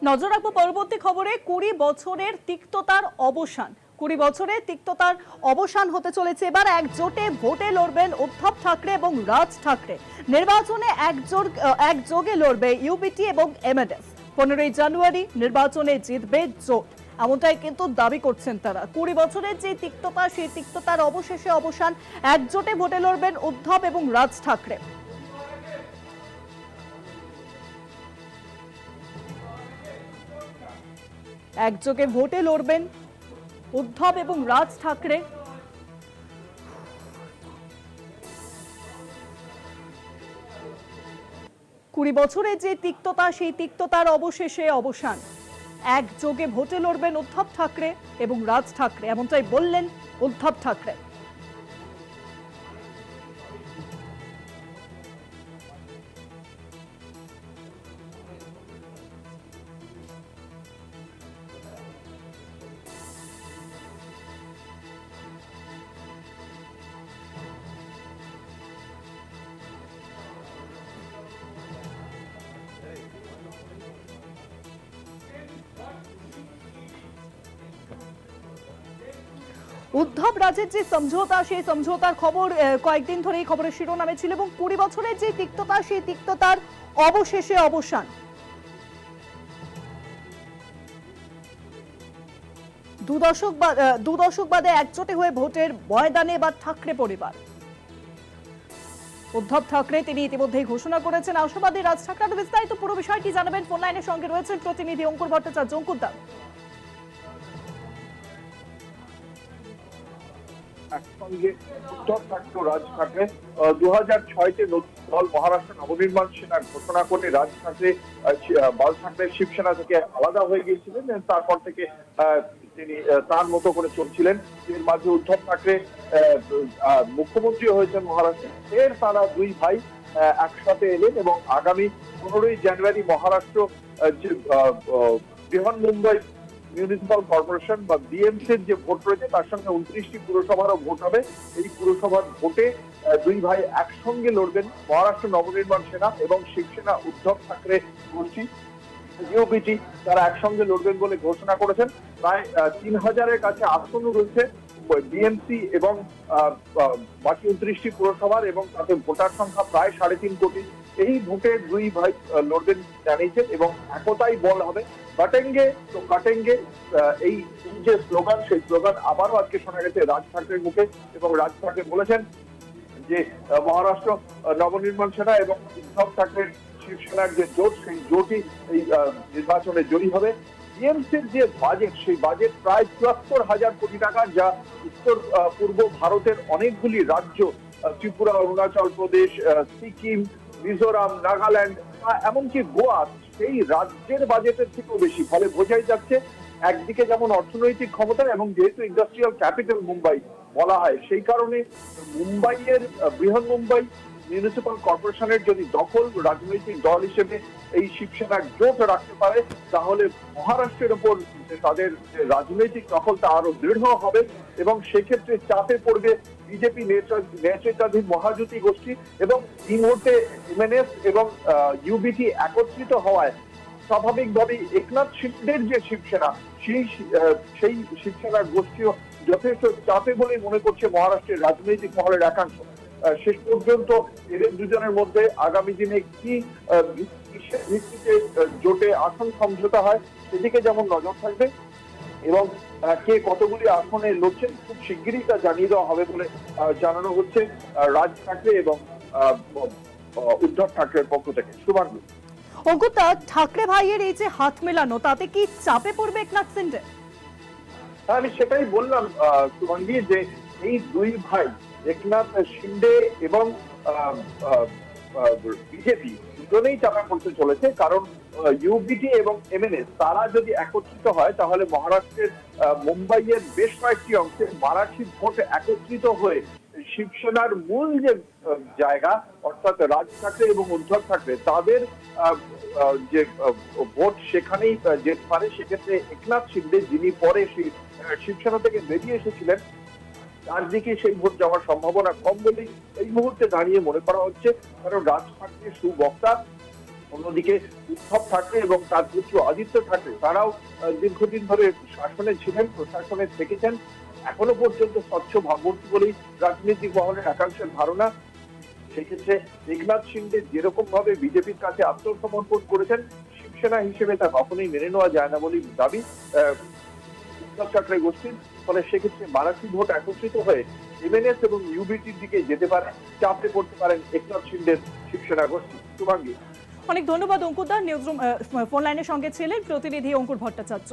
নজর রাখবো পরবর্তী খবরে। 20 বছরের তিক্ততার অবসান, 20 বছরের তিক্ততার অবসান হতে চলেছে। এবার একজোটে ভোটে লড়বেন উদ্ধব ঠাকরে এবং রাজ ঠাকরে। নির্বাচনে একযোগে লড়বে ইউবিটি এবং এমএনএফ। 15ই জানুয়ারি নির্বাচনে জিতবে জোট, এমনটাই কিন্তু দাবি করছেন তারা। 20 বছরের যে তিক্ততা, সেই তিক্ততার অবশেষে অবসান। একজোটে ভোটে লড়বেন উদ্ধব এবং রাজ ঠাকরে। একযোগে ভোটে লড়বেন উদ্ধব এবং রাজ ঠাকরে। 20 বছরের যে তিক্ততা, সেই তিক্ততার অবশেষে অবসান। একযোগে ভোটে লড়বেন উদ্ধব ঠাকরে এবং রাজ ঠাকরে, এমনটাই বললেন উদ্ধব ঠাকরে। উদ্ধব রাজের যে সমঝোতা, সেই সমঝোতার খবর কয়েকদিন ধরেই খবরের শিরোনামে ছিল এবং 20 বছরের যে তিক্ততা, সেই তিক্ততার অবশেষে অবসান। দু দশক বাদে একজোটে হয়ে ভোটের ময়দানে এবার ঠাকরে পরিবার। উদ্ধব ঠাকরে তিনি ইতিমধ্যেই ঘোষণা করেছেন আশাবাদী রাজ ঠাকরে। বিস্তারিত পুরো বিষয়টি জানাবেন, ফোন লাইনের সঙ্গে রয়েছেন প্রতিনিধি অঙ্কুর ভট্টাচার্য। অঙ্কুর দা, একসঙ্গে উদ্ধব ঠাকরে রাজ ঠাকরে 2006-তে নতুন দল মহারাষ্ট্র নবনির্মাণ সেনার ঘোষণা করে রাজ ঠাকরে বাল ঠাকরে শিবসেনা থেকে আলাদা হয়ে গিয়েছিলেন। তারপর থেকে তিনি তার মতো করে চলছিলেন। এর মাঝে উদ্ধব ঠাকরে মুখ্যমন্ত্রী হয়েছেন মহারাষ্ট্রে। এর তারা দুই ভাই একসাথে এলেন এবং আগামী 15ই জানুয়ারি মহারাষ্ট্র যে বৃহন্মুম্বাই মিউনিসিপাল কর্পোরেশন বা বিএমসির যে ভোট রয়েছে, তার সঙ্গে 29টি পুরসভারও ভোট হবে। এই পুরসভার ভোটে দুই ভাই একসঙ্গে লড়বেন মহারাষ্ট্র নবনির্মাণ সেনা এবং শিবসেনা উদ্ধব ঠাকরে গোষ্ঠী ইউবিটি। তারা একসঙ্গে লড়বেন বলে ঘোষণা করেছেন। প্রায় 3000-এর কাছে আসন রয়েছে বিএমসি এবং বাকি 29টি পুরসভার, এবং তাতে ভোটার সংখ্যা প্রায় 3.5 কোটি। এই ভোটে দুই ভাই লড়বেন জানিয়েছেন এবং একতাই বল হবে। কাটেঙ্গে তো কাটেঙ্গে, এই যে স্লোগান, সেই স্লোগান আবারও আজকে শোনা গেছে রাজ ঠাকরের মুখে। এবং রাজ ঠাকরে বলেছেন যে মহারাষ্ট্র নবনির্মাণ সেনা এবং উদ্ধব ঠাকরের শিবসেনার যে জোট, সেই জোটই এই নির্বাচনে জয়ী হবে। বিএমসির যে বাজেট, সেই বাজেট প্রায় 74,000 কোটি টাকা, যা উত্তর পূর্ব ভারতের অনেকগুলি রাজ্য, ত্রিপুরা, অরুণাচল প্রদেশ, সিকিম, মিজোরাম, নাগাল্যান্ড, এমনকি গোয়া, সেই রাজ্যের বাজেটের থেকেও বেশি। ফলে বোঝাই যাচ্ছে একদিকে যেমন অর্থনৈতিক ক্ষমতা, এবং যেহেতু ইন্ডাস্ট্রিয়াল ক্যাপিটাল মুম্বাই বলা হয়, সেই কারণে মুম্বাইয়ের বৃহন্মুম্বাই মিউনিসিপাল কর্পোরেশনের যদি দখল রাজনৈতিক দল হিসেবে এই শিবসেনার জোট রাখতে পারে, তাহলে মহারাষ্ট্রের উপর তাদের যে রাজনৈতিক দখল তা আরো দৃঢ় হবে। এবং সেক্ষেত্রে চাপে পড়বে বিজেপি নেতৃত্বাধীন মহাজোটী গোষ্ঠী। এবং এই মুহূর্তে এমএনএফ এবং ইউবিটি একত্রিত হওয়ায় স্বাভাবিকভাবেই একনাথ শিন্ডের যে শিবসেনা, সেই শিবসেনার গোষ্ঠীও যথেষ্ট চাপে বলেই মনে করছে মহারাষ্ট্রের রাজনৈতিক মহলের একাংশ। শেষ পর্যন্ত এদের দুজনের মধ্যে আগামী দিনে কি ভিত্তিতে জোটে আসন সমঝোতা হয়, সেদিকে যেমন নজর থাকবে, এবং কে কতগুলি আসনে লড়ছেন খুব শিগগিরই তা জানিয়ে দেওয়া হবে বলে জানানো হচ্ছে রাজ ঠাকরে এবং উদ্ধব ঠাকরের পক্ষ থেকে। শুভাঙ্গু, অঙ্কুর দা, ঠাকরে ভাইয়ের এই যে হাত মেলানো, তাতে কি চাপে পড়বে একনাথ শিন্ডে? আমি সেটাই বললাম শুভাঙ্গী, যে এই দুই ভাই একনাথ শিন্ডে এবং বিজেপি দুজনেই চাপে পড়তে চলেছে। কারণ ইউবিটি এবং এমএনএস তারা যদি একত্রিত হয়, তাহলে মহারাষ্ট্রের মুম্বাইয়ের বেশ কয়েকটি অংশে মারাঠি ভোট একত্রিত হয়ে শিবসেনার মূল যে জায়গা, অর্থাৎ রাজ ঠাকরে এবং উদ্ধব ঠাকরে, তাদের যে ভোট সেখানেই যেতে পারে। সেক্ষেত্রে একনাথ শিন্ডে, যিনি পরে শিবসেনা থেকে বেরিয়ে এসেছিলেন, তার দিকে সেই ভোট যাওয়ার সম্ভাবনা কম বলেই এই মুহূর্তে দাঁড়িয়ে মনে করা হচ্ছে। কারণ রাজ ঠাকরে সুবক্তা, অন্যদিকে উদ্ধব ঠাকরে এবং তার পুত্র আদিত্য ঠাকরে তারাও দীর্ঘদিন ধরে শাসনে ছিলেন, প্রশাসনে থেকেছেন। এখনো পর্যন্ত স্বচ্ছ ভাবমূর্তি বলেই রাজনৈতিক মহলের একাংশের ধারণা। সেক্ষেত্রে একনাথ শিন্ডে যেরকম ভাবে বিজেপির কাছে আত্মসমর্পণ করেছেন, শিবসেনা হিসেবে তা কখনোই মেনে নেওয়া যায় না বলেই দাবি উদ্ধব ঠাকরে গোষ্ঠীর। ফলে সেক্ষেত্রে মারাঠি ভোট একত্রিত হয়ে এমএনএস এবং ইউবিটির দিকে যেতে পারে, চাপে পড়তে পারেন একনাথ শিন্ডের শিবসেনা গোষ্ঠী। শুভাঙ্গী। অনেক ধন্যবাদ অঙ্কুরদা, নিউজরুম ফোন লাইনের সঙ্গে ছিলেন প্রতিনিধি অঙ্কুর ভট্টাচার্য।